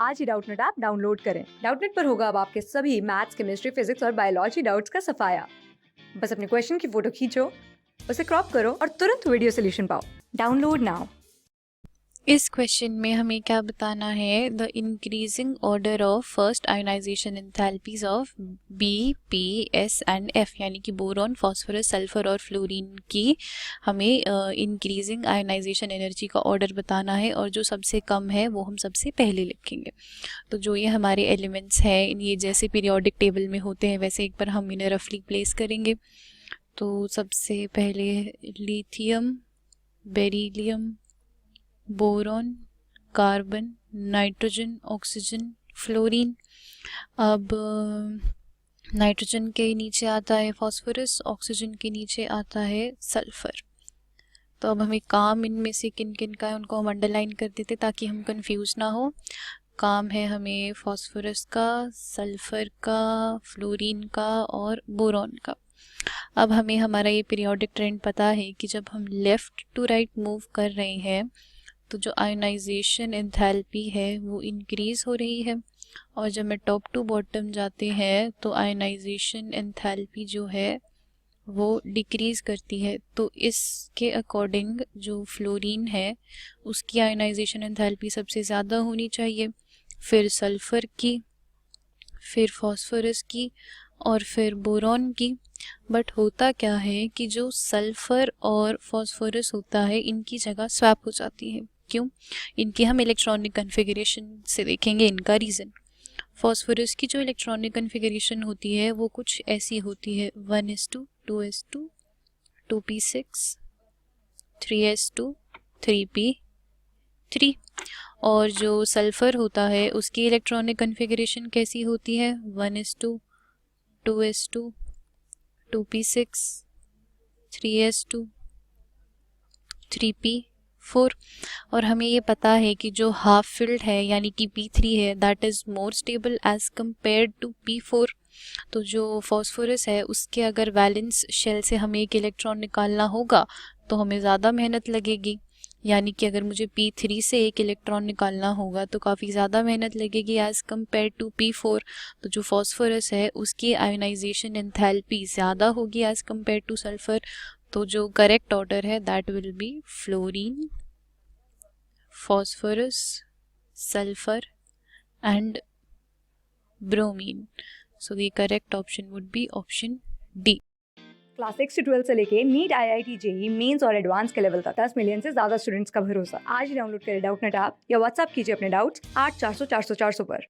आज ही Doubtnut app download करें। Doubtnut पर होगा अब आपके सभी मैथ्स, केमिस्ट्री, फिजिक्स और बायोलॉजी डाउट्स का सफाया। बस अपने क्वेश्चन की फोटो खींचो, उसे क्रॉप करो और तुरंत वीडियो सोल्यूशन पाओ। Download now. इस क्वेश्चन में हमें क्या बताना है, the increasing order of first ionization enthalpies of B, P, S and F, यानी कि बोरॉन, फास्फोरस, सल्फर और फ्लोरीन की हमें इंक्रीजिंग आयोनाइजेशन एनर्जी का ऑर्डर बताना है, और जो सबसे कम है वो हम सबसे पहले लिखेंगे। तो जो ये हमारे एलिमेंट्स हैं, ये जैसे पीरियोडिक टेबल में होते हैं वैसे एक बार हम इन्हें रफली प्लेस करेंगे। तो सबसे पहले lithium, beryllium, boron, carbon, nitrogen, oxygen, fluorine. अब नाइट्रोजन के नीचे आता है फास्फोरस, ऑक्सीजन के नीचे आता है सल्फर। तो अब हमें काम इनमें से किन किन का है उनको हम अंडरलाइन कर देते ताकि हम कंफ्यूज ना हो। काम है हमें फास्फोरस का, सल्फर का, फ्लोरीन का और बोरॉन का। अब हमें हमारा ये पीरियोडिक ट्रेंड पता है कि जब हम लेफ़्ट टू राइट मूव कर रहे हैं तो जो आयोनाइजेशन एंथैल्पी है वो इंक्रीज़ हो रही है, और जब मैं टॉप टू बॉटम जाते हैं तो आयोनाइजेशन एंथैल्पी जो है वो डिक्रीज़ करती है। तो इसके अकॉर्डिंग जो फ्लोरीन है उसकी आयोनाइजेशन एंथैल्पी सबसे ज़्यादा होनी चाहिए, फिर सल्फ़र की, फिर फास्फोरस की और फिर बोरॉन की। बट होता क्या है कि जो सल्फ़र और फास्फोरस होता है इनकी जगह स्वैप हो जाती है। क्यों? इनकी हम इलेक्ट्रॉनिक कन्फिगरेशन से देखेंगे इनका रीज़न। फास्फोरस की जो इलेक्ट्रॉनिक कन्फिगरेशन होती है वो कुछ ऐसी होती है, 1s2, 2s2, 2p6, 3s2, 3p3। और जो सल्फ़र होता है उसकी इलेक्ट्रॉनिक कन्फिगरेशन कैसी होती है, 1s2, 2s2, 2p6, 3s2, 3p4। और हमें ये पता है कि जो हाफ फिल्ड है यानी कि p3 है that is more stable as compared to p4। तो जो फॉस्फोरस है उसके अगर वैलेंस शेल से हमें एक इलेक्ट्रॉन निकालना होगा तो हमें ज़्यादा मेहनत लगेगी, यानी कि अगर मुझे p3 से एक इलेक्ट्रॉन निकालना होगा तो काफ़ी ज़्यादा मेहनत लगेगी एज़ कम्पेयर टू p4। तो जो फॉस्फोरस है उसकी आयोनाइजेशन एंथैल्पी ज़्यादा होगी एज़ कम्पेयर टू सल्फ़र। तो जो करेक्ट ऑर्डर है that will be fluorine, phosphorus, sulphur and bromine. So the correct option would be option D. Class 6 से 12 से लेके नीट, IIT, जेई मेंस और एडवांस के लेवल तक 10 मिलियन से ज्यादा स्टूडेंट्स का भरोसा। आज ही डाउनलोड करें डाउटनेट ऐप या व्हाट्सएप कीजिए अपने डाउट्स 8400 400 400 पर।